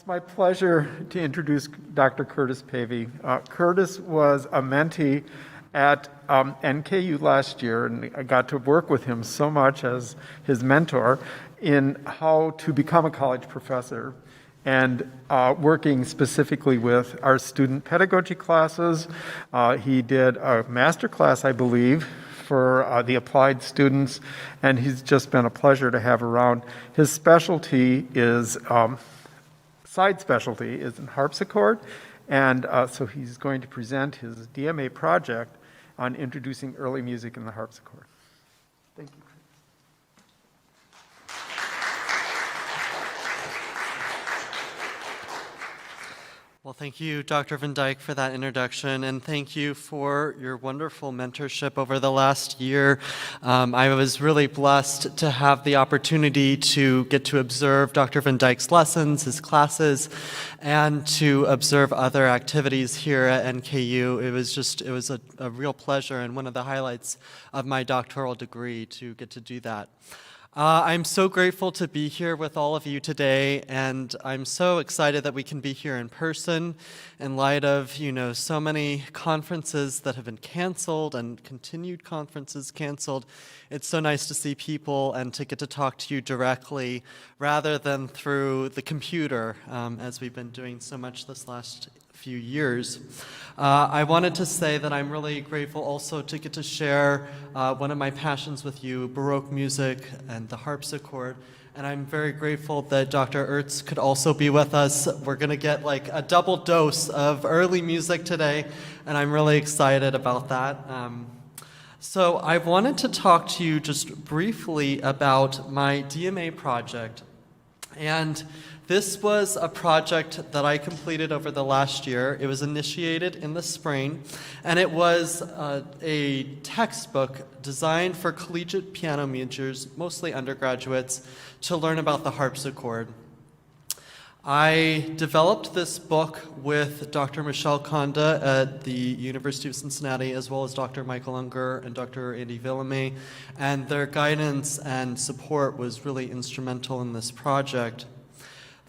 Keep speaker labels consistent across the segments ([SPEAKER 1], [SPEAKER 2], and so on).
[SPEAKER 1] It's my pleasure to introduce Dr. Curtis Pavey. Curtis was a mentee at NKU last year, and I got to work with him so much as his mentor in how to become a college professor and working specifically with our student pedagogy classes. He did a master class, I believe, for the applied students, and he's just been a pleasure to have around. His specialty is side specialty is in harpsichord, and so he's going to present his DMA project on introducing early music in the harpsichord. Thank you.
[SPEAKER 2] Well, thank you, Dr. Van Dyke, for that introduction, and thank you for your wonderful mentorship over the last year. I was really blessed to have the opportunity to get to observe Dr. Van Dyke's lessons, his classes, and to observe other activities here at NKU. It was a real pleasure and one of the highlights of my doctoral degree to get to do that. I'm so grateful to be here with all of you today, and I'm so excited that we can be here in person in light of, so many conferences that have been canceled and continued conferences canceled. It's so nice to see people and to get to talk to you directly rather than through the computer, as we've been doing so much this last few years. I wanted to say that I'm really grateful also to get to share one of my passions with you, Baroque music and the harpsichord. And I'm very grateful that Dr. Ertz could also be with us. We're going to get like a double dose of early music today, and I'm really excited about that. So I wanted to talk to you just briefly about my DMA project. And this was a project that I completed over the last year. It was initiated in the spring, and it was a textbook designed for collegiate piano majors, mostly undergraduates, to learn about the harpsichord. I developed this book with Dr. Michelle Conda at the University of Cincinnati, as well as Dr. Michael Unger and Dr. Andy Villame, and their guidance and support was really instrumental in this project.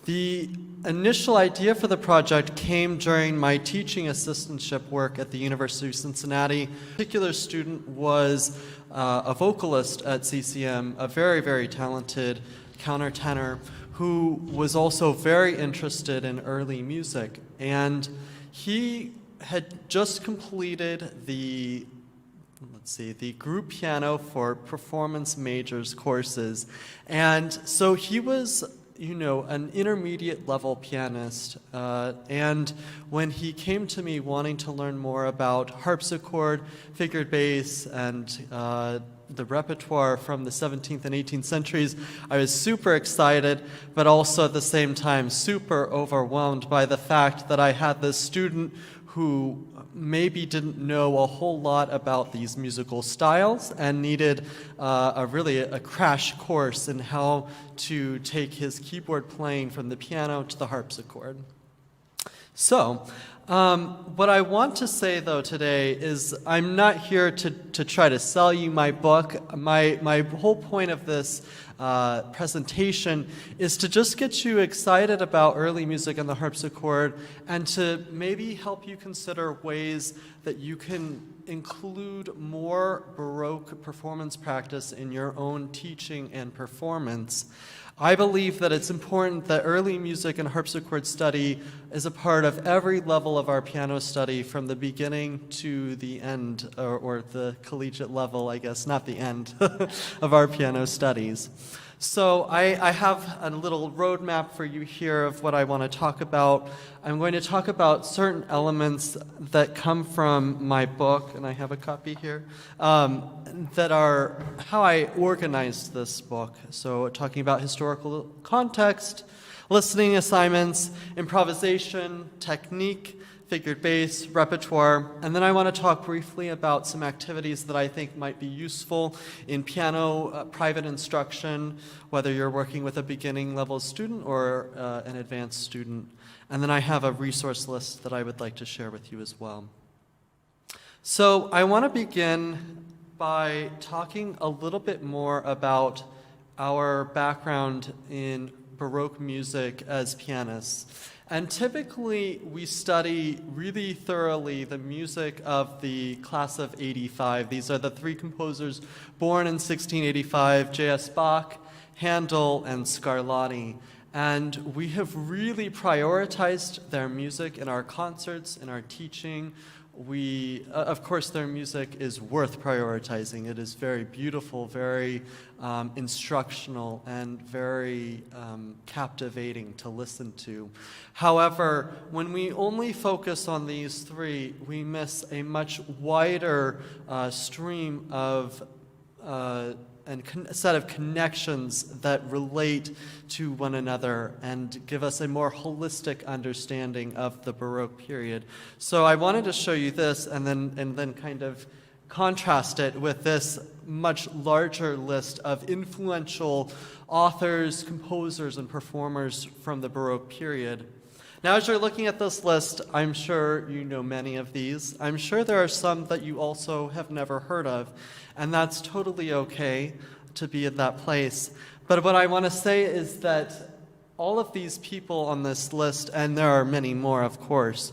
[SPEAKER 2] The initial idea for the project came during my teaching assistantship work at the University of Cincinnati. A particular student was a vocalist at CCM, a very, very talented countertenor who was also very interested in early music. And he had just completed the group piano for performance majors courses. And so he was an intermediate level pianist, and when he came to me wanting to learn more about harpsichord, figured bass, and the repertoire from the 17th and 18th centuries, I was super excited, but also at the same time super overwhelmed by the fact that I had this student who maybe didn't know a whole lot about these musical styles and needed a crash course in how to take his keyboard playing from the piano to the harpsichord. So, what I want to say though today is I'm not here to try to sell you my book. My whole point of this presentation is to just get you excited about early music and the harpsichord, and to maybe help you consider ways that you can include more Baroque performance practice in your own teaching and performance. I believe that it's important that early music and harpsichord study is a part of every level of our piano study, from the beginning to the end, or the collegiate level, I guess, not the end, of our piano studies. So I have a little roadmap for you here of what I want to talk about. I'm going to talk about certain elements that come from my book, and I have a copy here, that are how I organized this book. So talking about historical context, listening assignments, improvisation, technique, figured bass, repertoire, and then I want to talk briefly about some activities that I think might be useful in piano private instruction, whether you're working with a beginning level student or an advanced student. And then I have a resource list that I would like to share with you as well. So I want to begin by talking a little bit more about our background in Baroque music as pianists. And typically, we study really thoroughly the music of the class of '85. These are the three composers born in 1685, J.S. Bach, Handel, and Scarlatti. And we have really prioritized their music in our concerts, in our teaching. Of course, their music is worth prioritizing. It is very beautiful, very instructional, and very captivating to listen to. However, when we only focus on these three, we miss a much wider stream of a set of connections that relate to one another and give us a more holistic understanding of the Baroque period. So I wanted to show you this and then kind of contrast it with this much larger list of influential authors, composers, and performers from the Baroque period. Now, as you're looking at this list, I'm sure you know many of these. I'm sure there are some that you also have never heard of, and that's totally okay to be in that place. But what I want to say is that all of these people on this list, and there are many more, of course,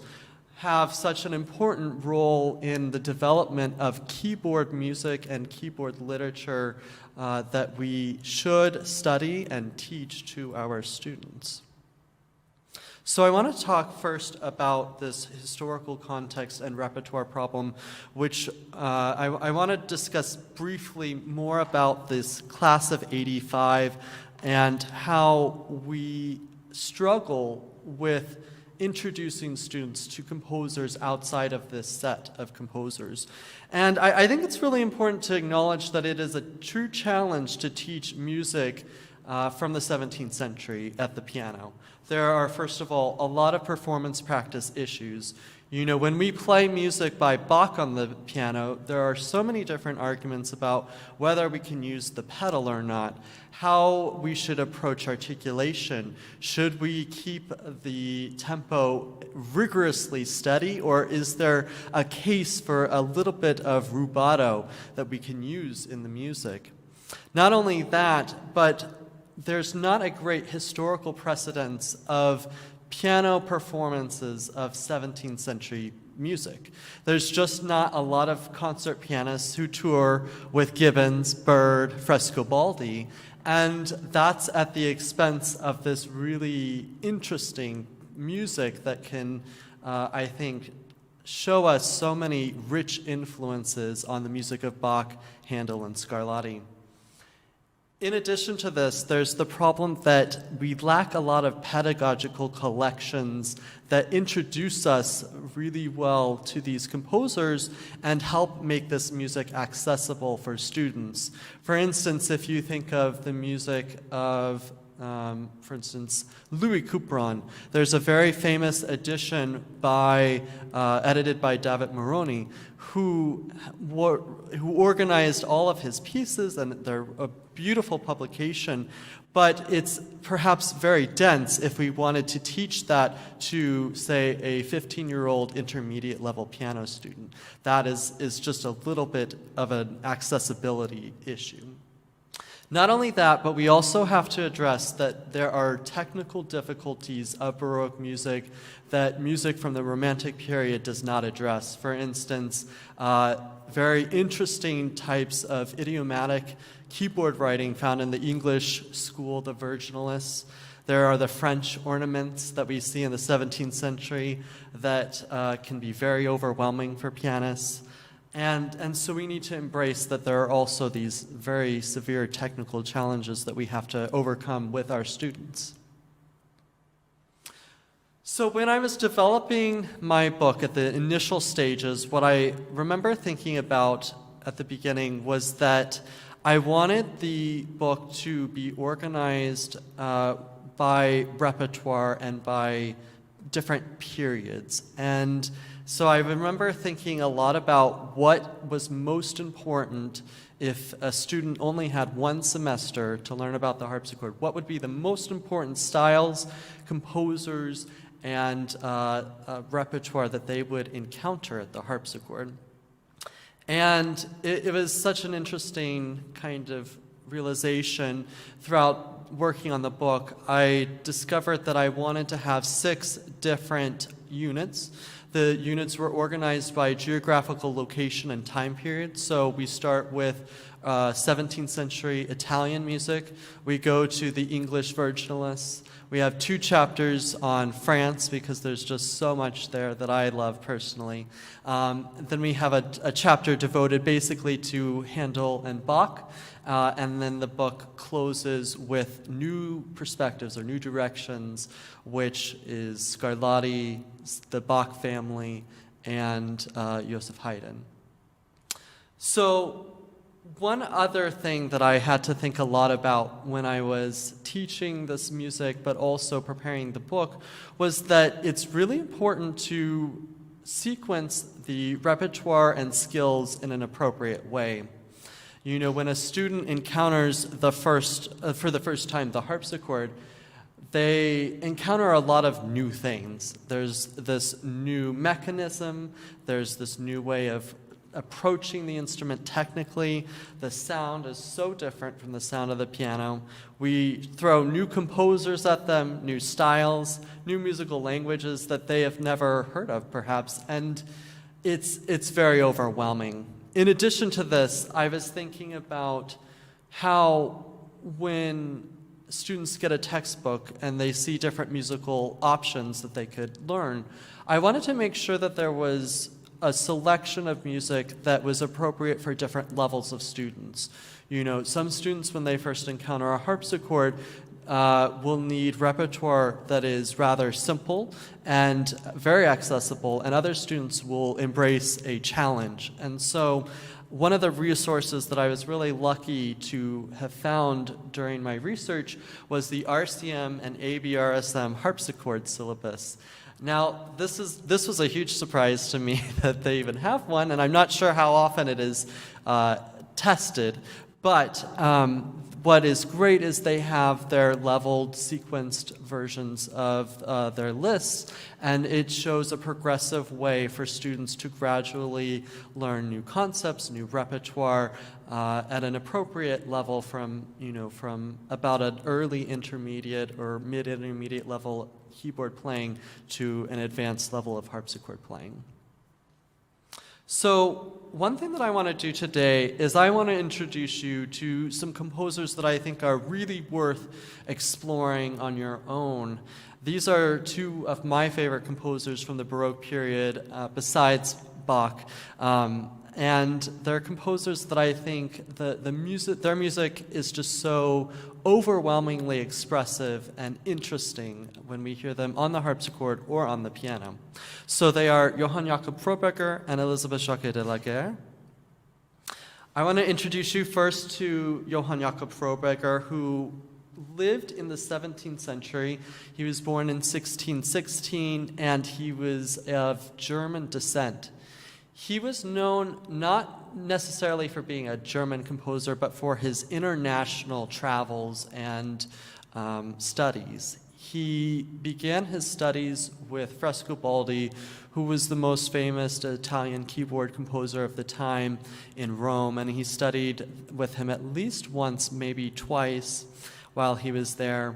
[SPEAKER 2] have such an important role in the development of keyboard music and keyboard literature that we should study and teach to our students. So I want to talk first about this historical context and repertoire problem, which I want to discuss briefly more about this class of '85 and how we struggle with introducing students to composers outside of this set of composers. And I think it's really important to acknowledge that it is a true challenge to teach music from the 17th century at the piano. There are, first of all, a lot of performance practice issues. You know, when we play music by Bach on the piano, there are so many different arguments about whether we can use the pedal or not, how we should approach articulation. Should we keep the tempo rigorously steady, or is there a case for a little bit of rubato that we can use in the music? Not only that, but there's not a great historical precedence of piano performances of 17th century music. There's just not a lot of concert pianists who tour with Gibbons, Bird, Frescobaldi, and that's at the expense of this really interesting music that can, I think, show us so many rich influences on the music of Bach, Handel, and Scarlatti. In addition to this, there's the problem that we lack a lot of pedagogical collections that introduce us really well to these composers and help make this music accessible for students. For instance, if you think of the music of, for instance, Louis Couperin, there's a very famous edition edited by David Moroni, who organized all of his pieces, and they're a beautiful publication, but it's perhaps very dense if we wanted to teach that to, say, a 15-year-old intermediate level piano student. That is just a little bit of an accessibility issue. Not only that, but we also have to address that there are technical difficulties of Baroque music that music from the Romantic period does not address. For instance, very interesting types of idiomatic keyboard writing found in the English school, the virginalists. There are the French ornaments that we see in the 17th century that can be very overwhelming for pianists. And so we need to embrace that there are also these very severe technical challenges that we have to overcome with our students. So when I was developing my book at the initial stages, what I remember thinking about at the beginning was that I wanted the book to be organized by repertoire and by different periods. And so I remember thinking a lot about what was most important if a student only had one semester to learn about the harpsichord. What would be the most important styles, composers, and repertoire that they would encounter at the harpsichord? And it was such an interesting kind of realization throughout working on the book, I discovered that I wanted to have 6 different units. The units were organized by geographical location and time period. So we start with 17th century Italian music. We go to the English virginalists. We have 2 chapters on France because there's just so much there that I love personally. Then we have a chapter devoted basically to Handel and Bach. And then the book closes with new perspectives or new directions, which is Scarlatti, the Bach family, and Joseph Haydn. So one other thing that I had to think a lot about when I was teaching this music, but also preparing the book, was that it's really important to sequence the repertoire and skills in an appropriate way. You know, when a student encounters for the first time the harpsichord, they encounter a lot of new things. There's this new mechanism, there's this new way of approaching the instrument technically. The sound is so different from the sound of the piano. We throw new composers at them, new styles, new musical languages that they have never heard of, perhaps, and it's very overwhelming. In addition to this, I was thinking about how when students get a textbook and they see different musical options that they could learn, I wanted to make sure that there was a selection of music that was appropriate for different levels of students. You know, some students, when they first encounter a harpsichord, will need repertoire that is rather simple and very accessible, and other students will embrace a challenge. And so one of the resources that I was really lucky to have found during my research was the RCM and Abrsm harpsichord syllabus. Now, this was a huge surprise to me that they even have one, and I'm not sure how often it is tested, but what is great is they have their leveled, sequenced versions of their lists, and it shows a progressive way for students to gradually learn new concepts, new repertoire, at an appropriate level from about an early intermediate or mid-intermediate level keyboard playing to an advanced level of harpsichord playing. So one thing that I want to do today is I want to introduce you to some composers that I think are really worth exploring on your own. These are 2 of my favorite composers from the Baroque period, besides Bach. And they're composers that I think their music is just so overwhelmingly expressive and interesting when we hear them on the harpsichord or on the piano. So they are Johann Jakob Froberger and Elisabeth Jacquet de la Guerre. I want to introduce you first to Johann Jakob Froberger, who lived in the 17th century. He was born in 1616, and he was of German descent. He was known not necessarily for being a German composer, but for his international travels and studies. He began his studies with Frescobaldi, who was the most famous Italian keyboard composer of the time in Rome, and he studied with him at least once, maybe twice, while he was there.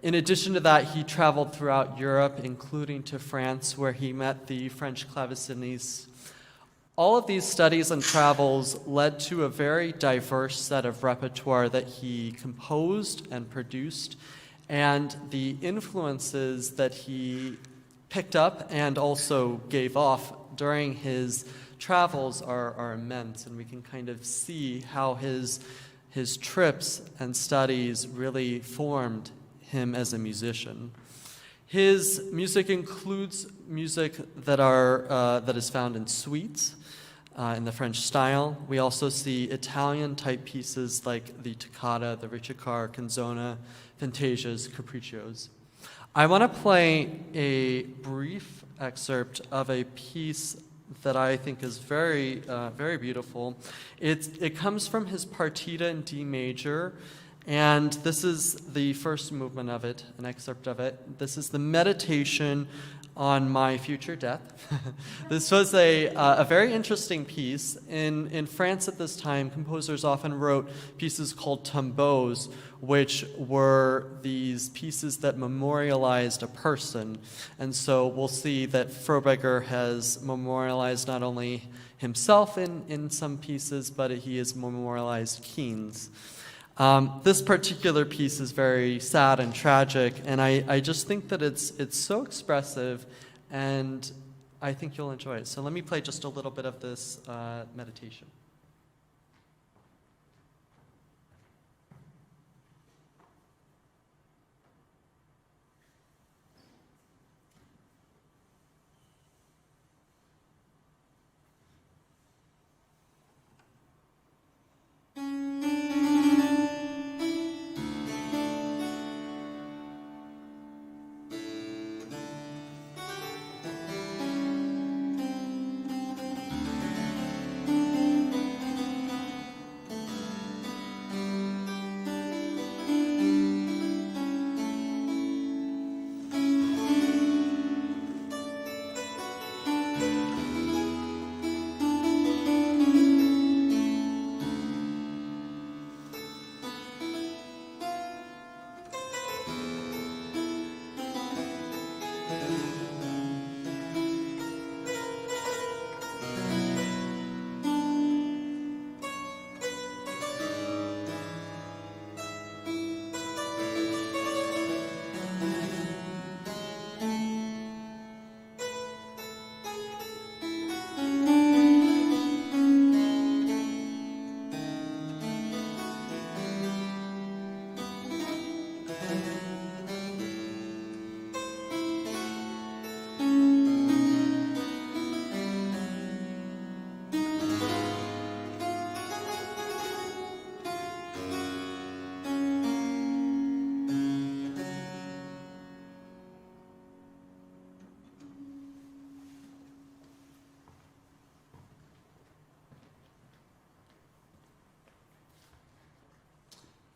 [SPEAKER 2] In addition to that, he traveled throughout Europe, including to France, where he met the French clavecinistes. All of these studies and travels led to a very diverse set of repertoire that he composed and produced, and the influences that he picked up and also gave off during his travels are immense, and we can kind of see how his trips and studies really formed him as a musician. His music includes music that is found in suites in the French style. We also see Italian-type pieces like the toccata, the ricercar, canzona, fantasias, capriccios. I want to play a brief excerpt of a piece that I think is very, very beautiful. It comes from his Partita in D major, and this is the first movement of it, an excerpt of it. This is the meditation on my future death. This was a very interesting piece. In France at this time, composers often wrote pieces called tombeaux, which were these pieces that memorialized a person. And so we'll see that Froberger has memorialized not only himself in some pieces, but he has memorialized Keens. This particular piece is very sad and tragic, and I just think that it's so expressive, and I think you'll enjoy it. So let me play just a little bit of this meditation.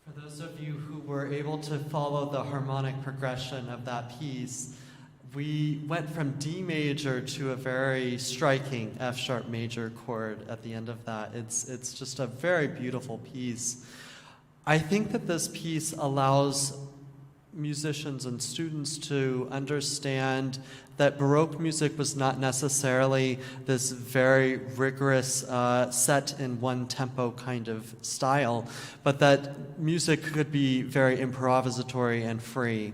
[SPEAKER 2] For those of you who were able to follow the harmonic progression of that piece, we went from D major to a very striking F sharp major chord at the end of that. It's just a very beautiful piece. I think that this piece allows musicians and students to understand that Baroque music was not necessarily this very rigorous, set in one tempo kind of style, but that music could be very improvisatory and free.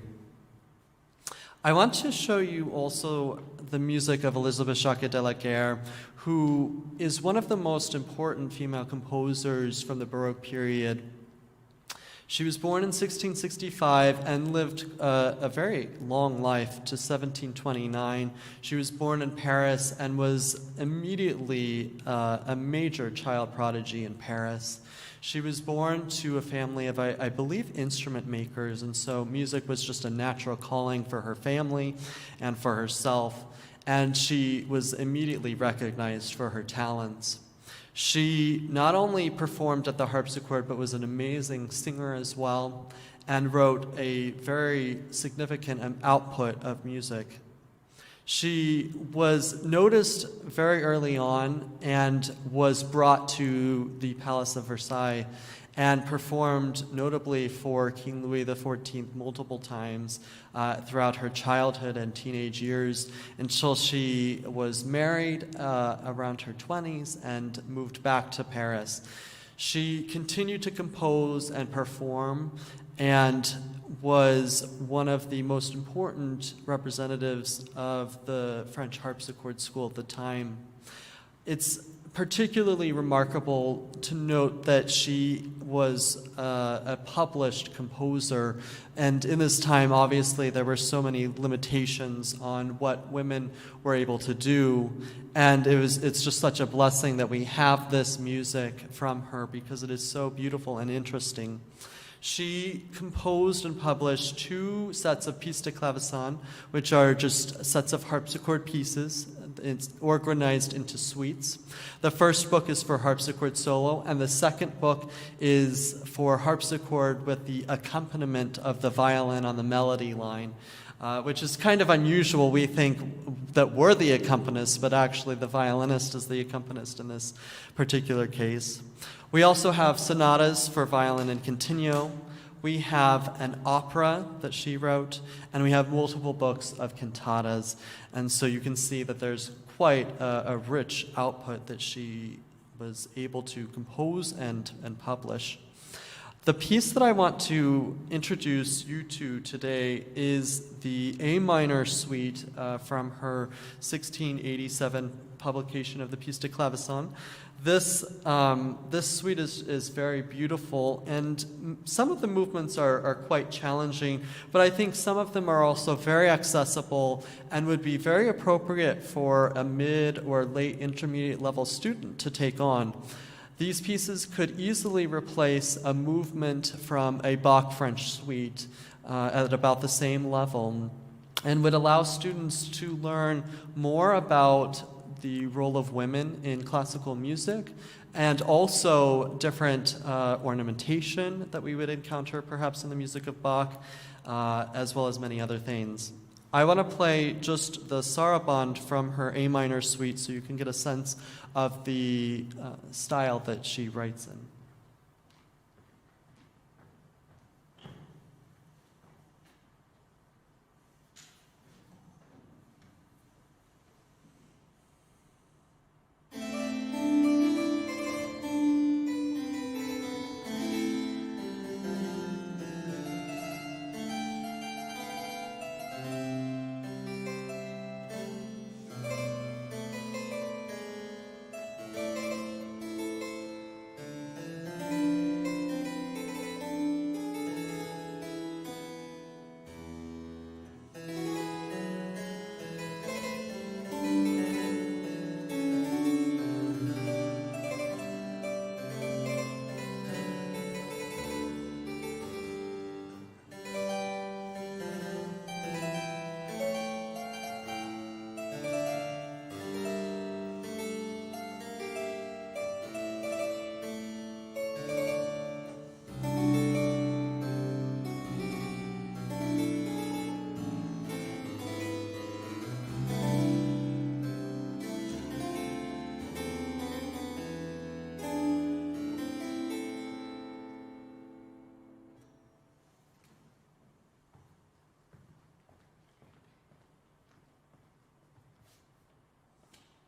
[SPEAKER 2] I want to show you also the music of Elizabeth Jacques de la Guerre, who is one of the most important female composers from the Baroque period. She was born in 1665 and lived a very long life to 1729. She was born in Paris and was immediately a major child prodigy in Paris. She was born to a family of, I believe, instrument makers, and so music was just a natural calling for her family and for herself, and she was immediately recognized for her talents. She not only performed at the harpsichord, but was an amazing singer as well, and wrote a very significant output of music. She was noticed very early on and was brought to the Palace of Versailles and performed notably for King Louis XIV multiple times throughout her childhood and teenage years until she was married around her 20s and moved back to Paris. She continued to compose and perform and was one of the most important representatives of the French harpsichord school at the time. It's particularly remarkable to note that she was a published composer, and in this time, obviously, there were so many limitations on what women were able to do, and it's just such a blessing that we have this music from her because it is so beautiful and interesting. She composed and published 2 sets of pièces de clavecin, which are just sets of harpsichord pieces. It's organized into suites. The first book is for harpsichord solo, and the second book is for harpsichord with the accompaniment of the violin on the melody line. which is kind of unusual. We think that we're the accompanist, but actually the violinist is the accompanist in this particular case. We also have sonatas for violin and continuo. We have an opera that she wrote, and we have multiple books of cantatas. And so you can see that there's quite a rich output that she was able to compose and publish. The piece that I want to introduce you to today is the A minor suite from her 1687 publication of the Pièce de Clavecin. This suite is very beautiful, and some of the movements are quite challenging, but I think some of them are also very accessible and would be very appropriate for a mid or late intermediate level student to take on. These pieces could easily replace a movement from a Bach French suite at about the same level, and would allow students to learn more about the role of women in classical music, and also different ornamentation that we would encounter perhaps in the music of Bach, as well as many other things. I want to play just the saraband from her A minor suite so you can get a sense of the style that she writes in.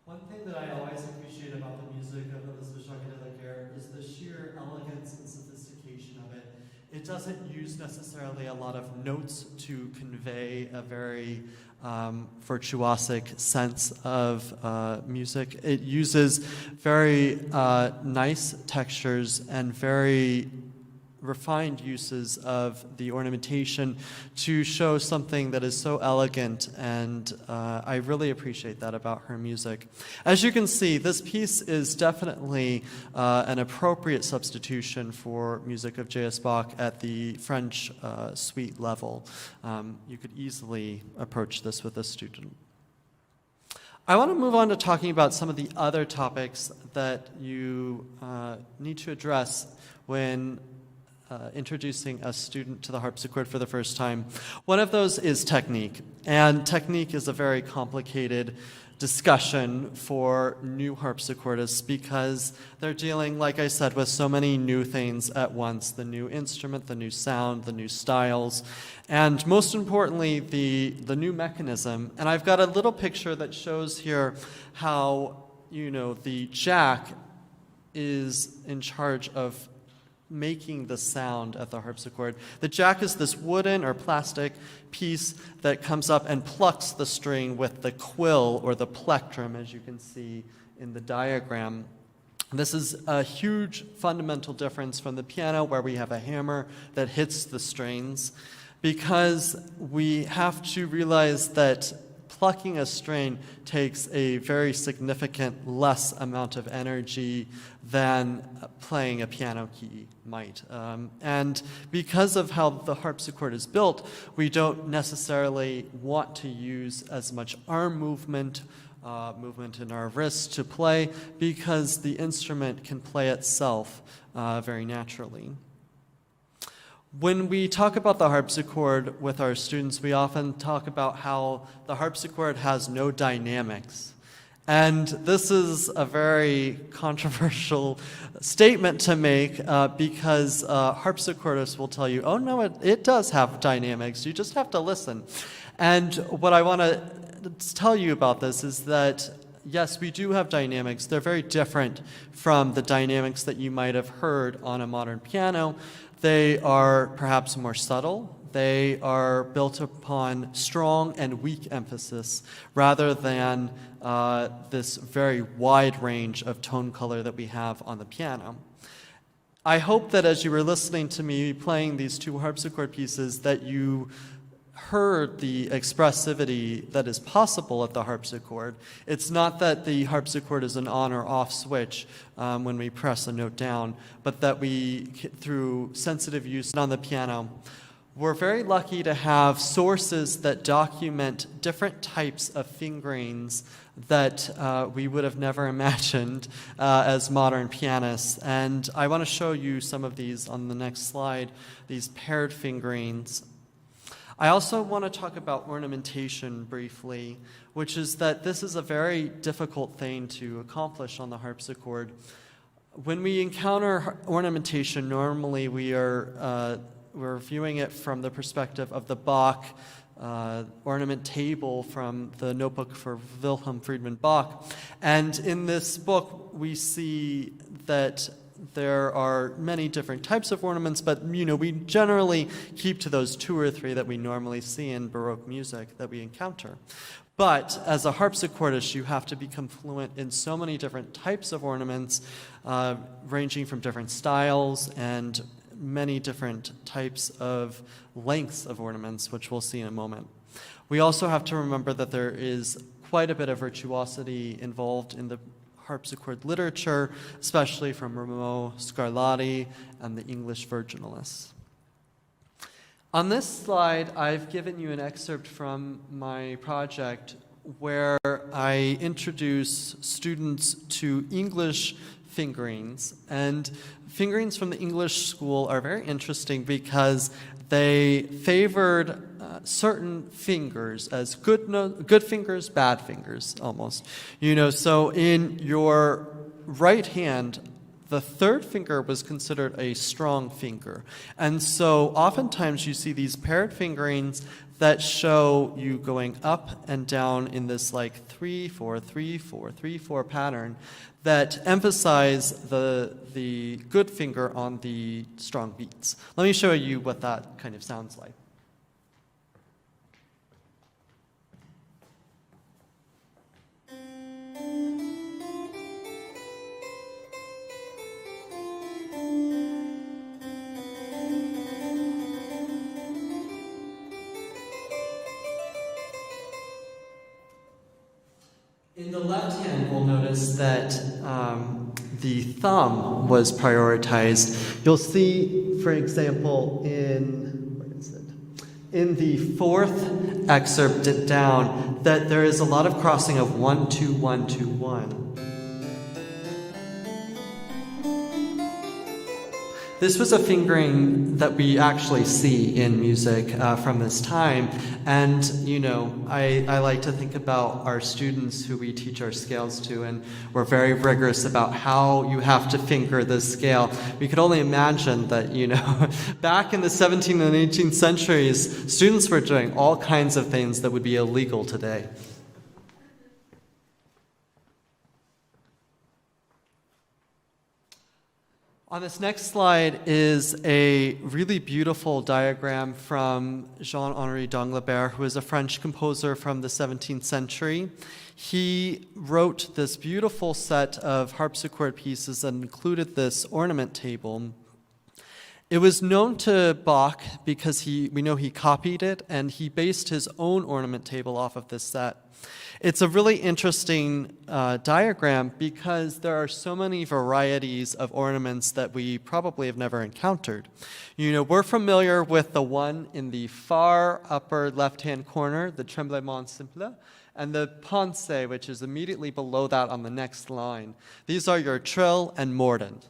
[SPEAKER 2] One thing that I always appreciate about the music of Elizabeth Jacques-Delaguerre is the sheer elegance and sophistication of it. It doesn't use necessarily a lot of notes to convey a very virtuosic sense of music. It uses very nice textures and very refined uses of the ornamentation to show something that is so elegant, and I really appreciate that about her music. As you can see, this piece is definitely an appropriate substitution for music of J.S. Bach at the French suite level. You could easily approach this with a student. I want to move on to talking about some of the other topics that you need to address when introducing a student to the harpsichord for the first time. One of those is technique, and technique is a very complicated discussion for new harpsichordists because they're dealing, like I said, with so many new things at once: the new instrument, the new sound, the new styles, and most importantly, the new mechanism. And I've got a little picture that shows here how, the jack is in charge of making the sound at the harpsichord. The jack is this wooden or plastic piece that comes up and plucks the string with the quill or the plectrum, as you can see in the diagram. This is a huge fundamental difference from the piano, where we have a hammer that hits the strings, because we have to realize that plucking a string takes a very significant less amount of energy than playing a piano key might. And because of how the harpsichord is built, we don't necessarily want to use as much arm movement in our wrists to play, because the instrument can play itself very naturally. When we talk about the harpsichord with our students, we often talk about how the harpsichord has no dynamics. And this is a very controversial statement to make because harpsichordists will tell you, oh no, it does have dynamics, you just have to listen. And what I want to tell you about this is that yes, we do have dynamics. They're very different from the dynamics that you might have heard on a modern piano. They are perhaps more subtle. They are built upon strong and weak emphasis rather than this very wide range of tone color that we have on the piano. I hope that as you were listening to me playing these two harpsichord pieces that you heard the expressivity that is possible at the harpsichord. It's not that the harpsichord is an on or off switch when we press a note down, but that we, through sensitive use on the piano, we're very lucky to have sources that document different types of fingerings that we would have never imagined as modern pianists. And I want to show you some of these on the next slide, these paired fingerings. I also want to talk about ornamentation briefly, which is that this is a very difficult thing to accomplish on the harpsichord. When we encounter ornamentation, normally we're viewing it from the perspective of the Bach ornament table from the notebook for Wilhelm Friedman Bach. And in this book, we see that there are many different types of ornaments, but we generally keep to those two or three that we normally see in Baroque music that we encounter. But as a harpsichordist, you have to become fluent in so many different types of ornaments, ranging from different styles and many different types of lengths of ornaments, which we'll see in a moment. We also have to remember that there is quite a bit of virtuosity involved in the harpsichord literature, especially from Rameau, Scarlatti, and the English virginalists. On this slide, I've given you an excerpt from my project where I introduce students to English fingerings. And fingerings from the English school are very interesting because they favored certain fingers as good fingers, bad fingers, almost. So in your right hand, the third finger was considered a strong finger. And so oftentimes you see these paired fingerings that show you going up and down in this like 3-4, 3-4, 3-4 pattern that emphasize the good finger on the strong beats. Let me show you what that kind of sounds like. In the left hand, we'll notice that the thumb was prioritized. You'll see, for example, in the fourth excerpt down, that there is a lot of crossing of 1, 2, 1, 2, 1. This was a fingering that we actually see in music from this time. And, I like to think about our students who we teach our scales to, and we're very rigorous about how you have to finger this scale. We could only imagine that, back in the 17th and 18th centuries, students were doing all kinds of things that would be illegal today. On this next slide is a really beautiful diagram from Jean-Henri Danglebert, who is a French composer from the 17th century. He wrote this beautiful set of harpsichord pieces that included this ornament table. It was known to Bach because we know he copied it, and he based his own ornament table off of this set. It's a really interesting diagram because there are so many varieties of ornaments that we probably have never encountered. We're familiar with the one in the far upper left-hand corner, the tremblement simple, and the pince, which is immediately below that on the next line. These are your trill and mordant.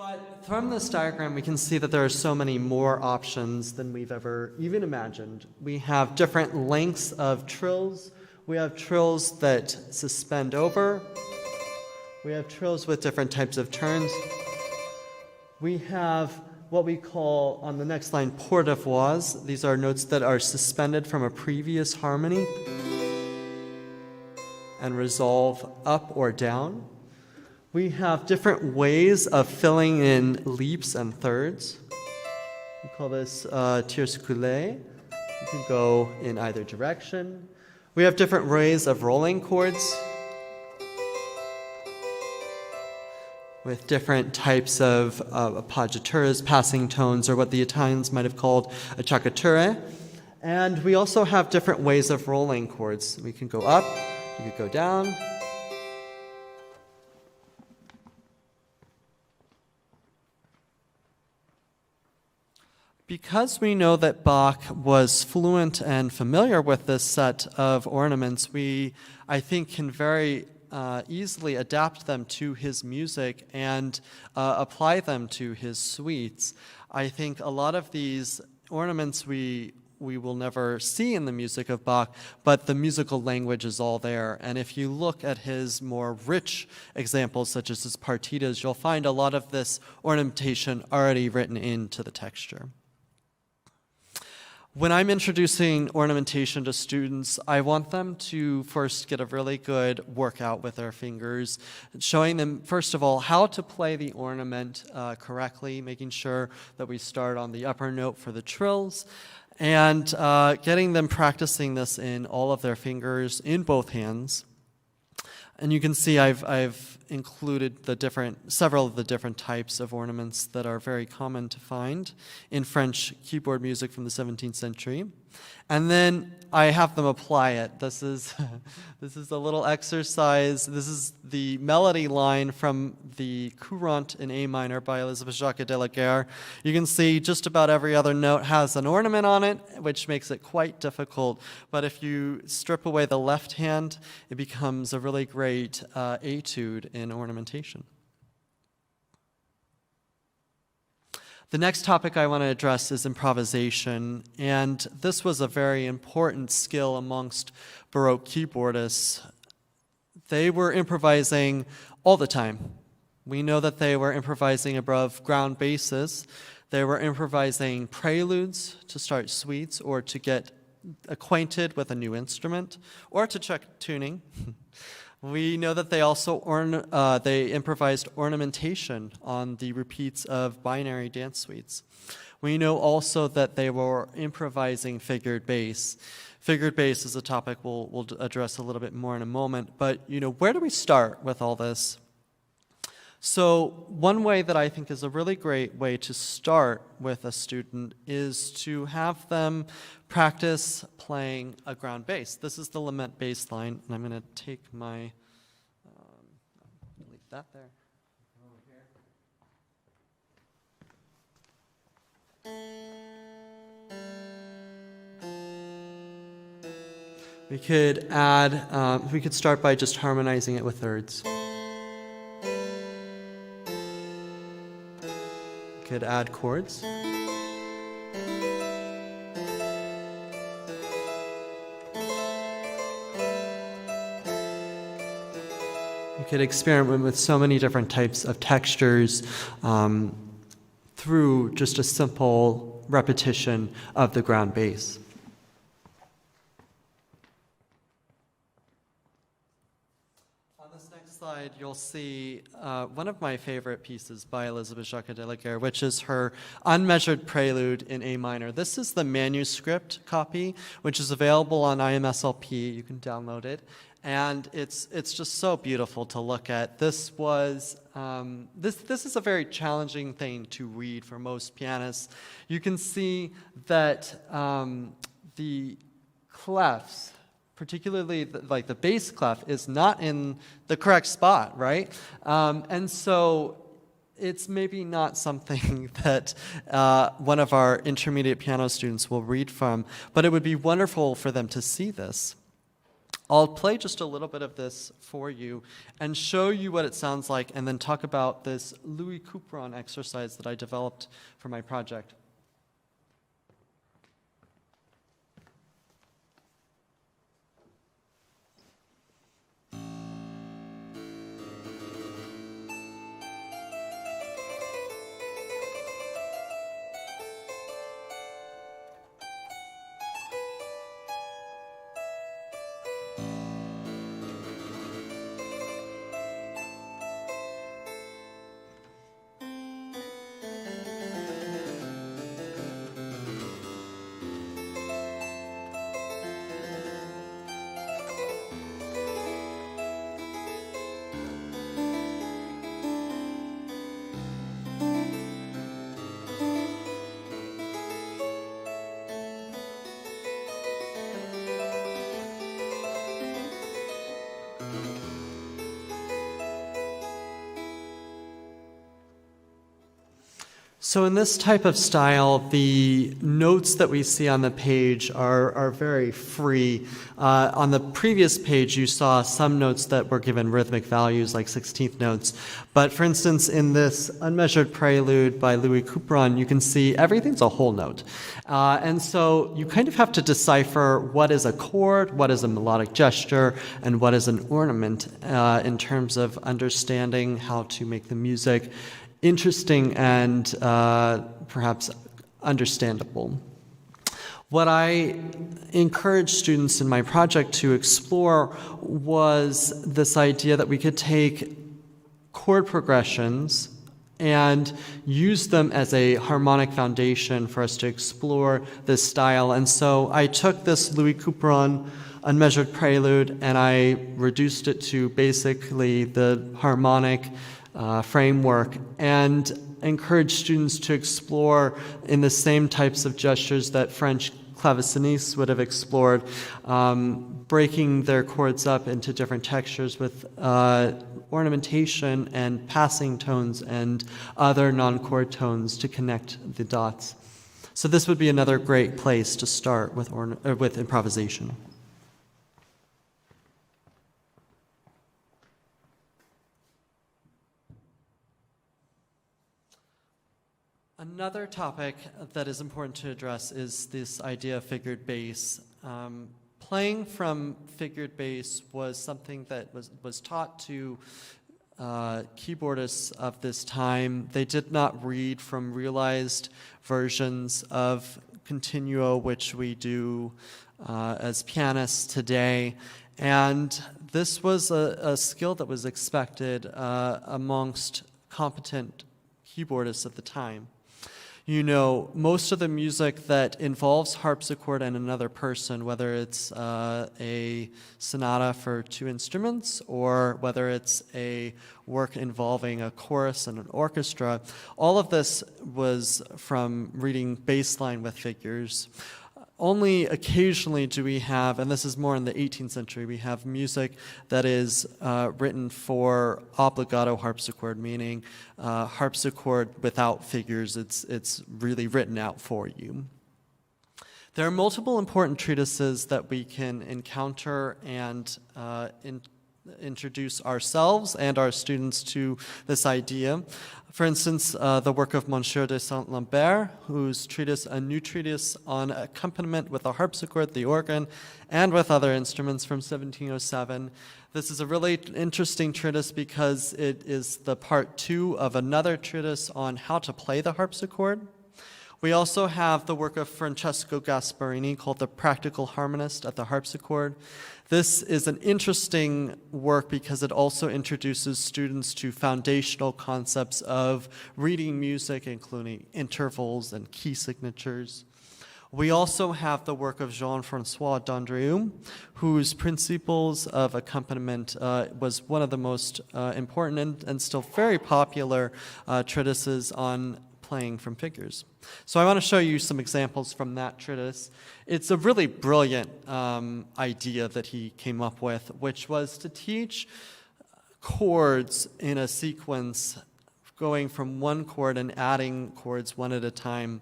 [SPEAKER 2] But from this diagram, we can see that there are so many more options than we've ever even imagined. We have different lengths of trills. We have trills that suspend over. We have trills with different types of turns. We have what we call, on the next line, porte-voix. These are notes that are suspended from a previous harmony and resolve up or down. We have different ways of filling in leaps and thirds. We call this tierce coulée. You can go in either direction. We have different ways of rolling chords with different types of appoggiaturas, passing tones, or what the Italians might have called acciaccature. And we also have different ways of rolling chords. We can go up, you could go down. Because we know that Bach was fluent and familiar with this set of ornaments, we, I think, can very easily adapt them to his music and apply them to his suites. I think a lot of these ornaments we will never see in the music of Bach, but the musical language is all there. And if you look at his more rich examples, such as his partitas, you'll find a lot of this ornamentation already written into the texture. When I'm introducing ornamentation to students, I want them to first get a really good workout with their fingers, showing them, first of all, how to play the ornament correctly, making sure that we start on the upper note for the trills, and getting them practicing this in all of their fingers in both hands. And you can see I've included several of the different types of ornaments that are very common to find in French keyboard music from the 17th century. And then I have them apply it. This is a little exercise. This is the melody line from the Courant in A minor by Elizabeth Jacques de la Guerre. You can see just about every other note has an ornament on it, which makes it quite difficult. But if you strip away the left hand, it becomes a really great etude in ornamentation. The next topic I want to address is improvisation, and this was a very important skill amongst Baroque keyboardists. They were improvising all the time. We know that they were improvising above ground basses. They were improvising preludes to start suites or to get acquainted with a new instrument or to check tuning. We know that they also they improvised ornamentation on the repeats of binary dance suites. We know also that they were improvising figured bass. Figured bass is a topic we'll address a little bit more in a moment, but where do we start with all this? So one way that I think is a really great way to start with a student is to have them practice playing a ground bass. This is the lament bass line, and I'm going to take my, leave that there. Over here. We could add, we could start by just harmonizing it with thirds. Could add chords. You could experiment with so many different types of textures through just a simple repetition of the ground bass. Slide, you'll see one of my favorite pieces by Elizabeth Jacques de la Guerre, which is her unmeasured prelude in A minor. This is the manuscript copy, which is available on IMSLP. You can download it, and it's just so beautiful to look at. This was this is a very challenging thing to read for most pianists. You can see that the clefs, particularly like the bass clef, is not in the correct spot, right? And so it's maybe not something that one of our intermediate piano students will read from, but it would be wonderful for them to see this. I'll play just a little bit of this for you and show you what it sounds like, and then talk about this Louis Couperin exercise that I developed for my project. So in this type of style, the notes that we see on the page are very free. On the previous page, you saw some notes that were given rhythmic values, like 16th notes. But for instance, in this unmeasured prelude by Louis Couperin, you can see everything's a whole note. And so you kind of have to decipher what is a chord, what is a melodic gesture, and what is an ornament in terms of understanding how to make the music interesting and perhaps understandable. What I encouraged students in my project to explore was this idea that we could take chord progressions and use them as a harmonic foundation for us to explore this style. And so I took this Louis Couperin unmeasured prelude and I reduced it to basically the harmonic framework and encourage students to explore in the same types of gestures that French clavecinistes would have explored, breaking their chords up into different textures with ornamentation and passing tones and other non-chord tones to connect the dots. So this would be another great place to start with improvisation. Another topic that is important to address is this idea of figured bass. Playing from figured bass was something that was taught to keyboardists of this time. They did not read from realized versions of continuo, which we do as pianists today. And this was a skill that was expected amongst competent keyboardists at the time. You know, most of the music that involves harpsichord and another person, whether it's a sonata for two instruments or whether it's a work involving a chorus and an orchestra, all of this was from reading bass line with figures. Only occasionally do we have, and this is more in the 18th century, we have music that is written for obligato harpsichord, meaning harpsichord without figures. It's really written out for you. There are multiple important treatises that we can encounter and introduce ourselves and our students to this idea. For instance, the work of Monsieur de Saint-Lambert, whose treatise, A New Treatise on Accompaniment with a Harpsichord, the Organ, and with Other Instruments from 1707. This is a really interesting treatise because it is the part 2 of another treatise on how to play the harpsichord. We also have the work of Francesco Gasparini called The Practical Harmonist at the Harpsichord. This is an interesting work because it also introduces students to foundational concepts of reading music, including intervals and key signatures. We also have the work of Jean-François Dandrieux, whose Principles of Accompaniment was one of the most important and still very popular treatises on playing from figures. So I want to show you some examples from that treatise. It's a really brilliant idea that he came up with, which was to teach chords in a sequence, going from one chord and adding chords one at a time.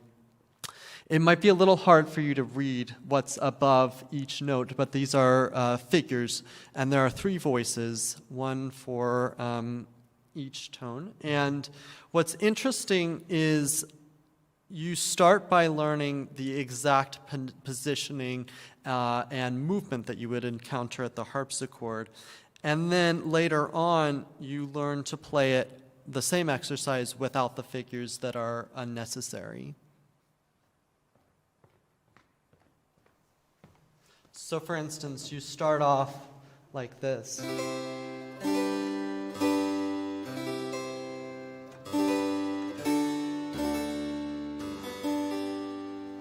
[SPEAKER 2] It might be a little hard for you to read what's above each note, but these are figures, and there are 3 voices, one for each tone. And what's interesting is you start by learning the exact positioning and movement that you would encounter at the harpsichord. And then later on, you learn to play it, the same exercise, without the figures that are unnecessary. So for instance, you start off like this.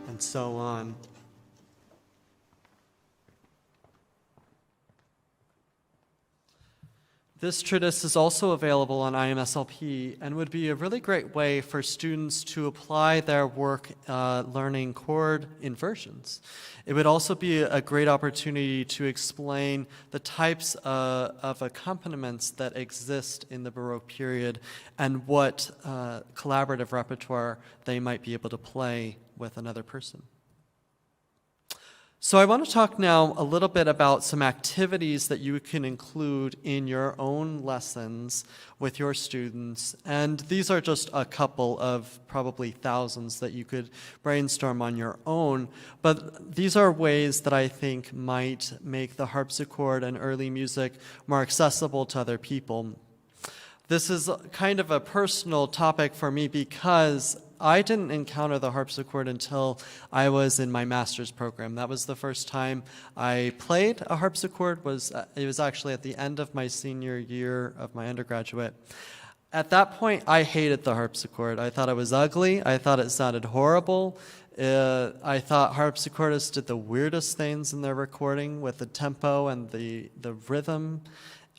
[SPEAKER 2] And so on. This treatise is also available on IMSLP and would be a really great way for students to apply their work learning chord inversions. It would also be a great opportunity to explain the types of accompaniments that exist in the Baroque period and what collaborative repertoire they might be able to play with another person. So I want to talk now a little bit about some activities that you can include in your own lessons with your students. And these are just a couple of probably thousands that you could brainstorm on your own. But these are ways that I think might make the harpsichord and early music more accessible to other people. This is kind of a personal topic for me because I didn't encounter the harpsichord until I was in my master's program. That was the first time I played a harpsichord. It was actually at the end of my senior year of my undergraduate. At that point, I hated the harpsichord. I thought it was ugly. I thought it sounded horrible. I thought harpsichordists did the weirdest things in their recording with the tempo and the rhythm.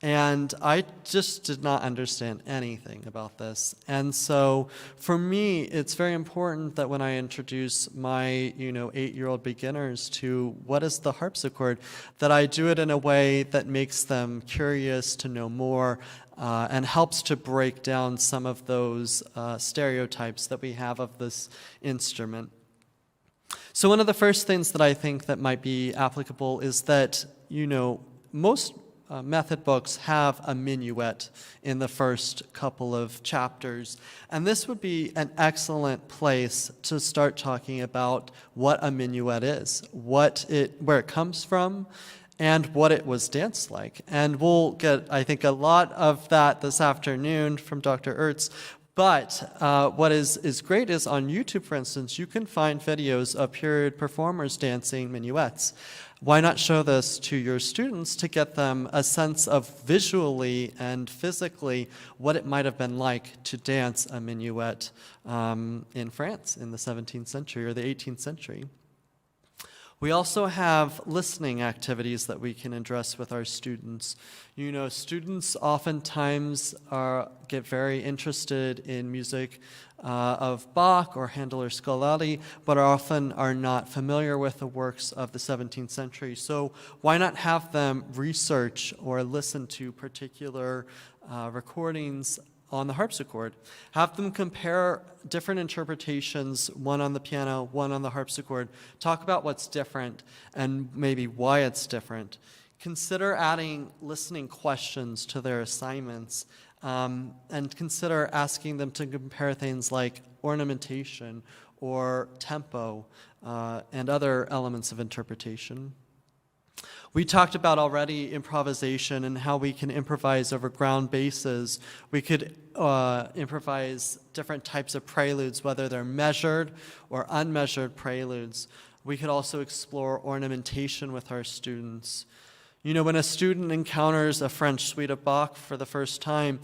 [SPEAKER 2] And I just did not understand anything about this. And so for me, it's very important that when I introduce my 8-year-old beginners to what is the harpsichord, that I do it in a way that makes them curious to know more and helps to break down some of those stereotypes that we have of this instrument. So one of the first things that I think that might be applicable is that, most method books have a minuet in the first couple of chapters. And this would be an excellent place to start talking about what a minuet is, where it comes from, and what it was danced like. And we'll get, I think, a lot of that this afternoon from Dr. Ertz. But what is great is on YouTube, for instance, you can find videos of period performers dancing minuets. Why not show this to your students to get them a sense of visually and physically what it might have been like to dance a minuet in France in the 17th century or the 18th century? We also have listening activities that we can address with our students. Students oftentimes get very interested in music of Bach or Handel or Scarlatti, but often are not familiar with the works of the 17th century. So why not have them research or listen to particular recordings on the harpsichord? Have them compare different interpretations, one on the piano, one on the harpsichord. Talk about what's different and maybe why it's different. Consider adding listening questions to their assignments, and consider asking them to compare things like ornamentation or tempo and other elements of interpretation. We talked about already improvisation and how we can improvise over ground basses. We could improvise different types of preludes, whether they're measured or unmeasured preludes. We could also explore ornamentation with our students. When a student encounters a French suite of Bach for the first time,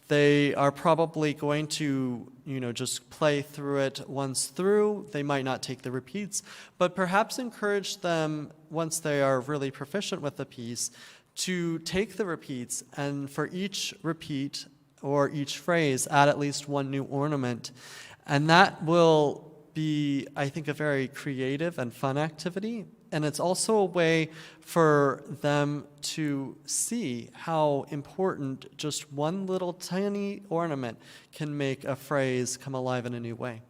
[SPEAKER 2] they are probably going to, just play through it once through. They might not take the repeats, but perhaps encourage them, once they are really proficient with the piece, to take the repeats, and for each repeat or each phrase, add at least one new ornament. And that will be, I think, a very creative and fun activity. And it's also a way for them to see how important just one little tiny ornament can make a phrase come alive in a new way.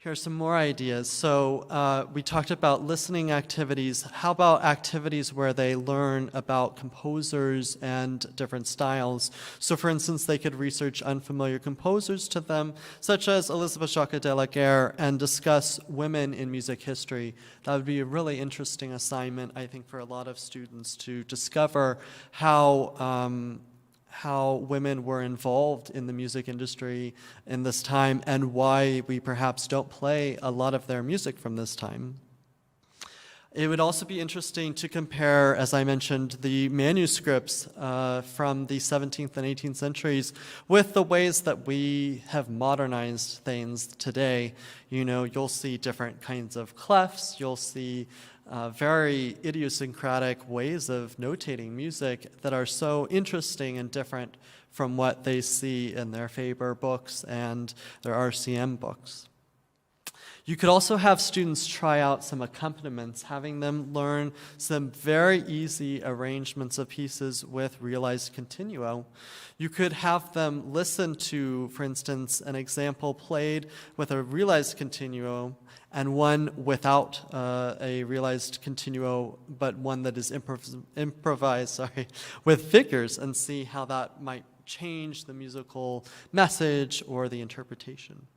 [SPEAKER 2] Here are some more ideas. So we talked about listening activities. How about activities where they learn about composers and different styles? So for instance, they could research unfamiliar composers to them, such as Elizabeth Jacques de la Guerre, and discuss women in music history. That would be a really interesting assignment, I think, for a lot of students to discover how women were involved in the music industry in this time and why we perhaps don't play a lot of their music from this time. It would also be interesting to compare, as I mentioned, the manuscripts from the 17th and 18th centuries with the ways that we have modernized things today. You know, you'll see different kinds of clefs, you'll see very idiosyncratic ways of notating music that are so interesting and different from what they see in their Faber books and their RCM books. You could also have students try out some accompaniments, having them learn some very easy arrangements of pieces with realized continuo. You could have them listen to, for instance, an example played with a realized continuo and one without a realized continuo, but one that is improvised with figures, and see how that might change the musical message or the interpretation.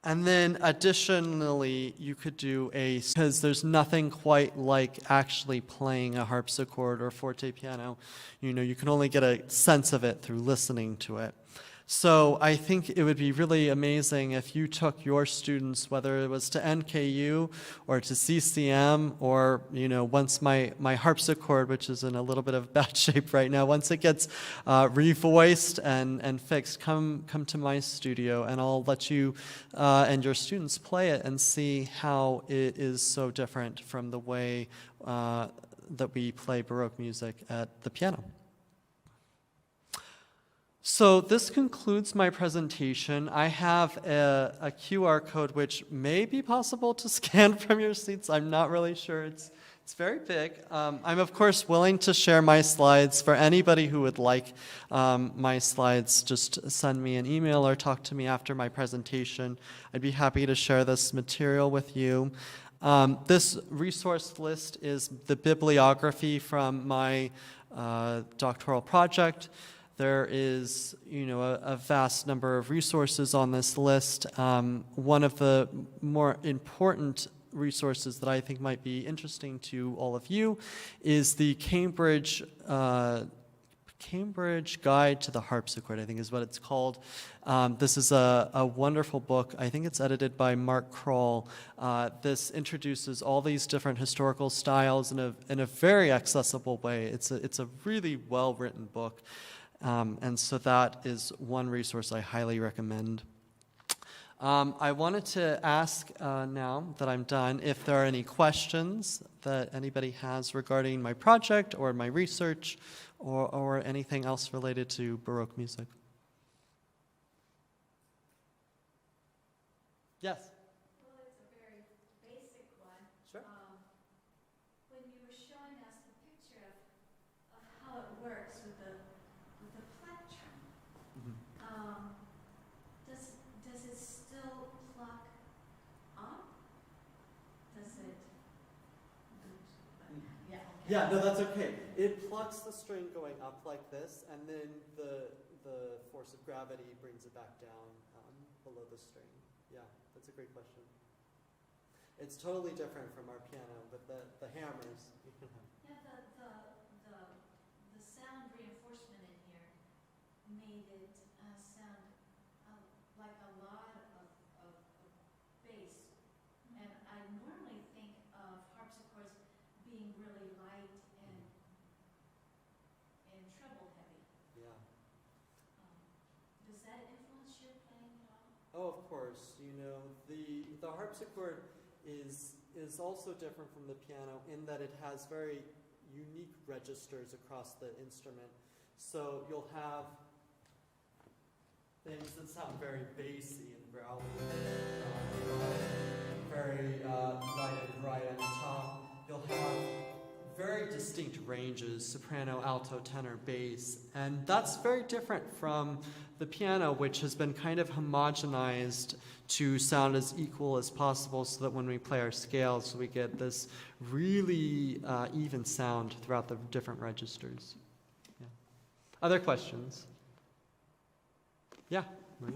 [SPEAKER 2] And then additionally, you could do because there's nothing quite like actually playing a harpsichord or forte piano. You know, you can only get a sense of it through listening to it. So I think it would be really amazing if you took your students, whether it was to NKU or to CCM, or, you know, once my harpsichord, which is in a little bit of bad shape right now, once it gets revoiced and fixed, come to my studio and I'll let you and your students play it and see how it is so different from the way that we play Baroque music at the piano. So this concludes my presentation. I have a QR code which may be possible to scan from your seats. I'm not really sure. It's very big. I'm of course willing to share my slides. For anybody who would like my slides, just send me an email or talk to me after my presentation. I'd be happy to share this material with you. This resource list is the bibliography from my doctoral project. There is, you know, a vast number of resources on this list. One of the more important resources that I think might be interesting to all of you is the Cambridge Guide to the Harpsichord, I think is what it's called. This is a wonderful book. I think it's edited by Mark Kroll. This introduces all these different historical styles in a very accessible way. It's a really well-written book. And so that is one resource I highly recommend. I wanted to ask now that I'm done if there are any questions that anybody has regarding my project or my research or anything else related to Baroque music. Yes?
[SPEAKER 3] Well, it's a very basic one.
[SPEAKER 2] Sure.
[SPEAKER 3] When you were showing us the picture of how it works with the plectrum, does it still pluck up? Does it? Yeah. Okay.
[SPEAKER 2] Yeah, no, that's okay. It plucks the string going up like this, and then the force of gravity brings it back down below the string. Yeah, that's a great question. It's totally different from our piano, but the hammers you can have.
[SPEAKER 3] Yeah, the sound reinforcement in here made it sound like a lot of bass. And I normally think of harpsichords being really light and treble heavy.
[SPEAKER 2] Yeah.
[SPEAKER 3] Does that influence your playing at all?
[SPEAKER 2] Oh, of course. You know, the harpsichord is also different from the piano in that it has very unique registers across the instrument. So you'll have things that sound very bassy and growly, very light and bright on the top. You'll have very distinct ranges, soprano, alto, tenor, bass, and that's very different from the piano, which has been kind of homogenized to sound as equal as possible so that when we play our scales, we get this really even sound throughout the different registers. Yeah. Other questions? Yeah, Maria?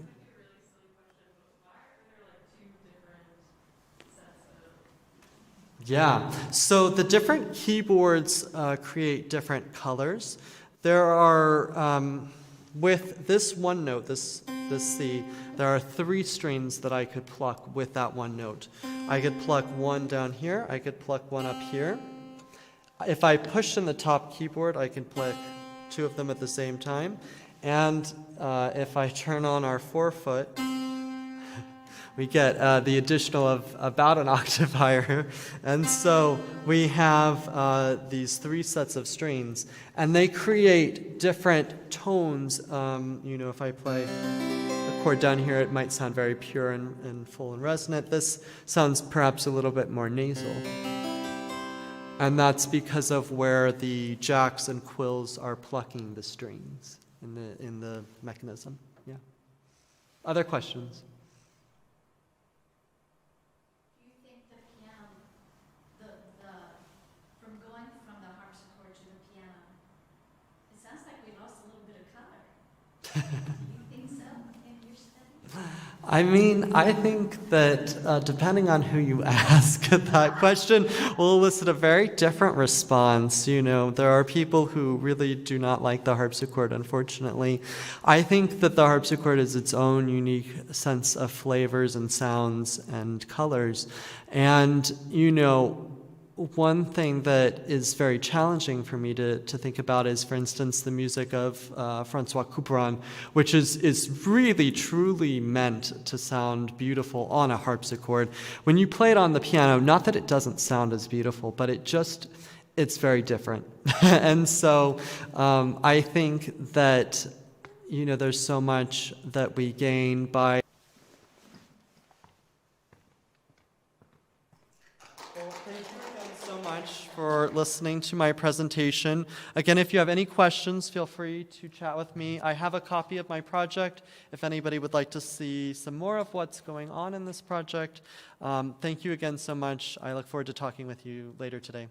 [SPEAKER 2] Yeah, so the different keyboards create different colors. There are, with this one note, this C, there are 3 strings that I could pluck with that one note. I could pluck one down here, I could pluck one up here. If I push in the top keyboard, I can pluck 2 of them at the same time. And if I turn on our forefoot, we get the additional of about an octave higher. And so we have these 3 sets of strings, and they create different tones. You know, if I play a chord down here, it might sound very pure and full and resonant. This sounds perhaps a little bit more nasal. And that's because of where the jacks and quills are plucking the strings in the mechanism. Yeah. Other questions?
[SPEAKER 3] Do you think so in your study?
[SPEAKER 2] I mean, I think that depending on who you ask that question will elicit a very different response. You know, there are people who really do not like the harpsichord, unfortunately. I think that the harpsichord is its own unique sense of flavors and sounds and colors. And, you know, one thing that is very challenging for me to think about is, for instance, the music of Francois Couperin, which is really, truly meant to sound beautiful on a harpsichord. When you play it on the piano, not that it doesn't sound as beautiful, but it's very different. And so I think that, you know, there's so much that we gain by for listening to my presentation. Again, if you have any questions, feel free to chat with me. I have a copy of my project if anybody would like to see some more of what's going on in this project. Thank you again so much. I look forward to talking with you later today.